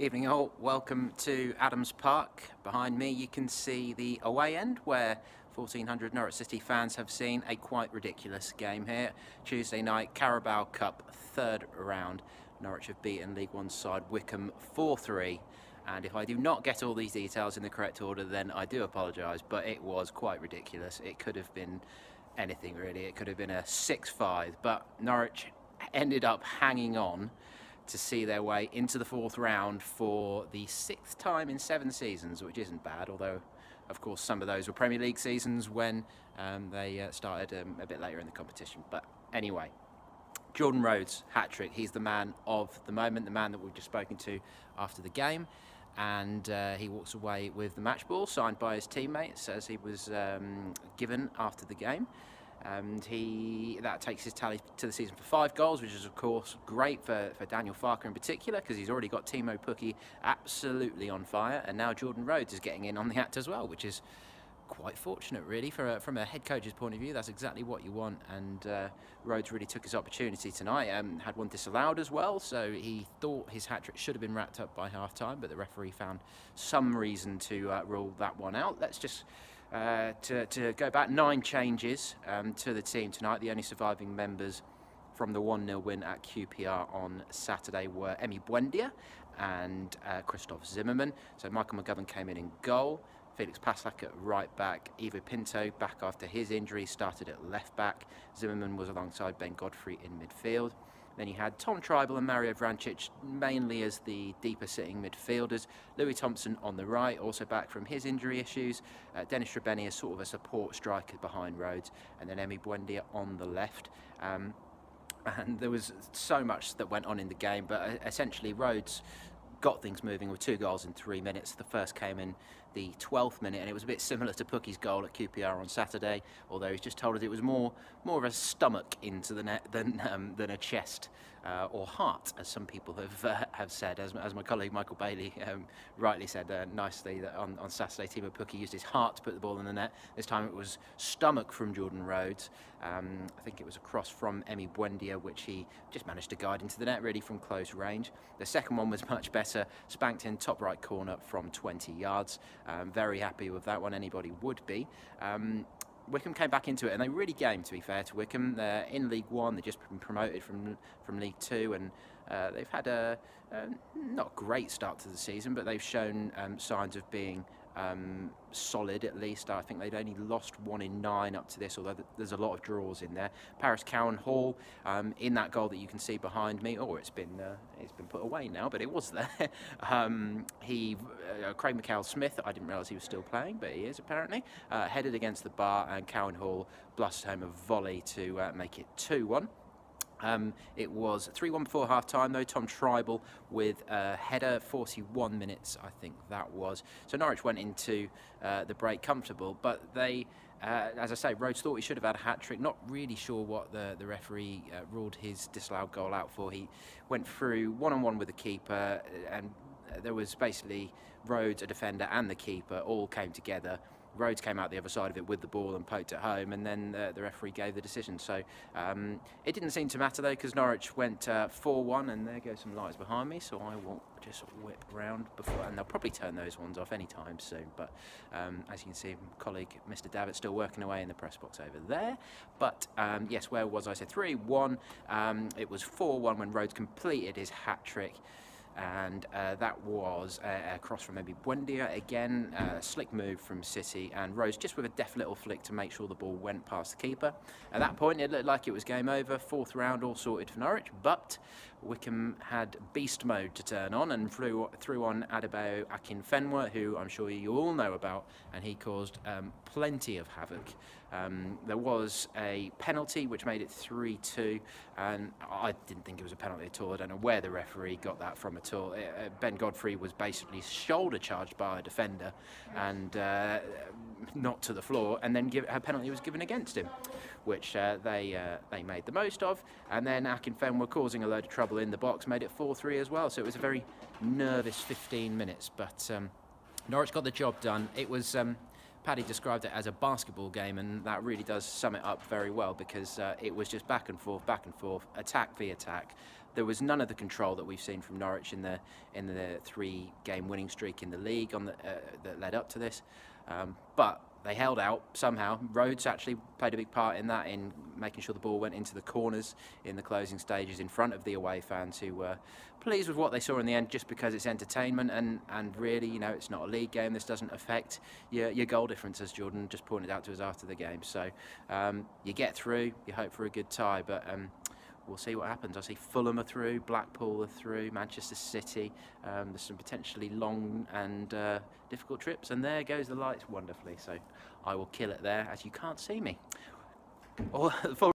Evening all, welcome to Adams Park. Behind me you can see the away end where 1400 Norwich City fans have seen a quite ridiculous game here. Tuesday night, Carabao Cup, third round. Norwich have beaten League One side Wycombe 4-3. And if I do not get all these details in the correct order, then I do apologise, but it was quite ridiculous. It could have been anything really. It could have been a 6-5, but Norwich ended up hanging on to see their way into the fourth round for the 6th time in 7 seasons, which isn't bad, although of course some of those were Premier League seasons when they started a bit later in the competition. But anyway, Jordan Rhodes, hat-trick. He's the man of the moment, the man that we've just spoken to after the game, and he walks away with the match ball signed by his teammates as he was given after the game. And that takes his tally to the season for 5 goals, which is of course great for Daniel Farke in particular, because he's already got Timo Pukki absolutely on fire, and now Jordan Rhodes is getting in on the act as well, which is quite fortunate really from a head coach's point of view. That's exactly what you want, and Rhodes really took his opportunity tonight. Had one disallowed as well, so he thought his hat-trick should have been wrapped up by half-time, but the referee found some reason to rule that one out. Let's just to go back, 9 changes to the team tonight. The only surviving members from the 1-0 win at QPR on Saturday were Emi Buendia and Christoph Zimmermann. So Michael McGovern came in goal, Felix Paslak at right back, Ivo Pinto back after his injury started at left back, Zimmermann was alongside Ben Godfrey in midfield. Then you had Tom Tribal and Mario Vrancic mainly as the deeper sitting midfielders. Louis Thompson on the right, also back from his injury issues. Dennis Trebeni as sort of a support striker behind Rhodes. And then Emi Buendia on the left. And there was so much that went on in the game, but essentially Rhodes got things moving with 2 goals in 3 minutes. The first came in the 12th minute, and it was a bit similar to Pukki's goal at QPR on Saturday, although he's just told us it was more of a stomach into the net than a chest or heart, as some people have said. As my colleague Michael Bailey rightly said nicely, that on Saturday Timo Pukki used his heart to put the ball in the net. This time it was stomach from Jordan Rhodes. I think it was a cross from Emi Buendia, which he just managed to guide into the net really from close range. The second one was much better, spanked in top right corner from 20 yards. Very happy with that one, anybody would be. Wycombe came back into it, and they really gamed, to be fair to Wycombe. They're in League One, they've just been promoted from League Two, and they've had a not great start to the season, but they've shown signs of being solid at least. I think they'd only lost 1 in 9 up to this, although there's a lot of draws in there. Paris Cowan Hall in that goal that you can see behind me. Oh, it's been put away now, but it was there. Craig McHale-Smith, I didn't realise he was still playing, but he is apparently, headed against the bar, and Cowan Hall blasted home a volley to make it 2-1. It was 3-1 before half-time though. Tom Tribal with a header, 41 minutes I think that was. So Norwich went into the break comfortable, but they, as I say, Rhodes thought he should have had a hat-trick. Not really sure what the referee ruled his disallowed goal out for. He went through one-on-one with the keeper, and there was basically Rhodes, a defender and the keeper all came together. Rhodes came out the other side of it with the ball and poked it home, and then the referee gave the decision. So it didn't seem to matter though, because Norwich went 4-1, and there goes some lights behind me, so I will just whip round before, and they'll probably turn those ones off anytime soon. But as you can see, my colleague Mr. Davitt still working away in the press box over there. But yes, where was I? Said 3-1. It was 4-1 when Rhodes completed his hat-trick. And that was a cross from maybe Buendia again, slick move from City, and Rhodes just with a deft little flick to make sure the ball went past the keeper. At that point it looked like it was game over, 4th round all sorted for Norwich, but Wycombe had beast mode to turn on and threw on Adebayo Akinfenwa, who I'm sure you all know about, and he caused plenty of havoc. There was a penalty which made it 3-2, and I didn't think it was a penalty at all. I don't know where the referee got that from at all. Ben Godfrey was basically shoulder charged by a defender and knocked to the floor, and then a penalty was given against him, which they made the most of. And then Akinfenwa, causing a load of trouble in the box, made it 4-3 as well. So it was a very nervous 15 minutes, but Norwich got the job done. It was Paddy described it as a basketball game, and that really does sum it up very well, because it was just back and forth, attack v attack. There was none of the control that we've seen from Norwich in the 3-game winning streak in the league that led up to this, but they held out somehow. Rhodes actually played a big part in that, in making sure the ball went into the corners in the closing stages in front of the away fans, who were pleased with what they saw in the end, just because it's entertainment, and really, you know, it's not a league game. This doesn't affect your goal difference, as Jordan just pointed out to us after the game. So you get through, you hope for a good tie, but we'll see what happens. I see Fulham are through, Blackpool are through, Manchester City. There's some potentially long and difficult trips, and there goes the lights wonderfully. So I will kill it there, as you can't see me.